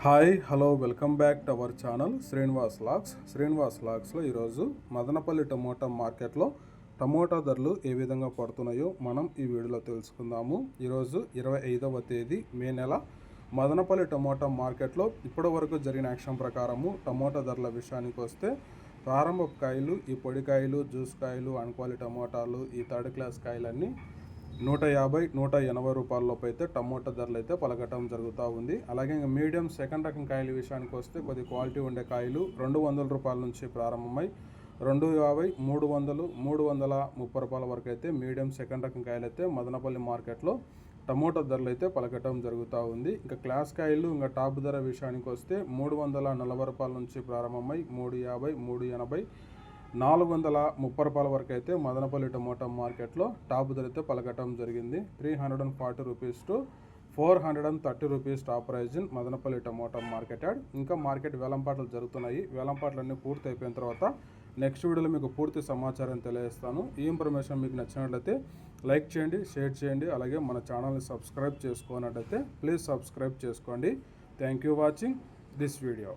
Hi hello welcome back to our channel Srinivas లాగ్స్లో ఈరోజు Madanapalle tomato మార్కెట్లో టమోటా ధరలు ఏ విధంగా పడుతున్నాయో మనం ఈ వీడియోలో తెలుసుకుందాము. ఈరోజు 25వ తేదీ మే నెల మదనపల్లి టమోటా మార్కెట్లో ఇప్పటి వరకు జరిగిన యాక్షన్ ప్రకారము టమోటా ధరల విషయానికి వస్తే ప్రారంభపు కాయలు, ఈ పొడికాయలు, జ్యూస్ కాయలు, అన్క్వాలిటీ టమోటాలు, ఈ థర్డ్ క్లాస్ కాయలన్నీ 150-180 రూపాయలలోపు అయితే టమోటా ధరలు అయితే పలకటం జరుగుతూ ఉంది. అలాగే ఇంకా మీడియం సెకండ్ రకం కాయల విషయానికి వస్తే కొద్ది క్వాలిటీ ఉండే కాయలు 200 రూపాయల నుంచి ప్రారంభమై 250, 300, 330 రూపాయల వరకు అయితే మీడియం సెకండ్ రకం కాయలు అయితే మదనపల్లి మార్కెట్లో టమోటా ధరలు అయితే పలకటం జరుగుతూ ఉంది. ఇంకా క్లాస్ కాయలు ఇంకా టాప్ ధర విషయానికి వస్తే 340 రూపాయల నుంచి ప్రారంభమై 350, 380, 430 రూపాయల వరకు అయితే మదనపల్లి టమోటా మార్కెట్లో టాప్ ధర అయితే పలకటం జరిగింది. 340 rupees to 430 rupees top price in Madanapalle tomato market yard. ఇంకా మార్కెట్ వేలంపాటలు జరుగుతున్నాయి. వేలంపాటలన్నీ పూర్తి అయిపోయిన తర్వాత నెక్స్ట్ వీడియోలో మీకు పూర్తి సమాచారం తెలియజేస్తాను. ఈ ఇన్ఫర్మేషన్ మీకు నచ్చినట్లయితే లైక్ చేయండి, షేర్ చేయండి. అలాగే మన ఛానల్ని సబ్స్క్రైబ్ చేసుకున్నట్లయితే ప్లీజ్ సబ్స్క్రైబ్ చేసుకోండి. Thank you watching this video.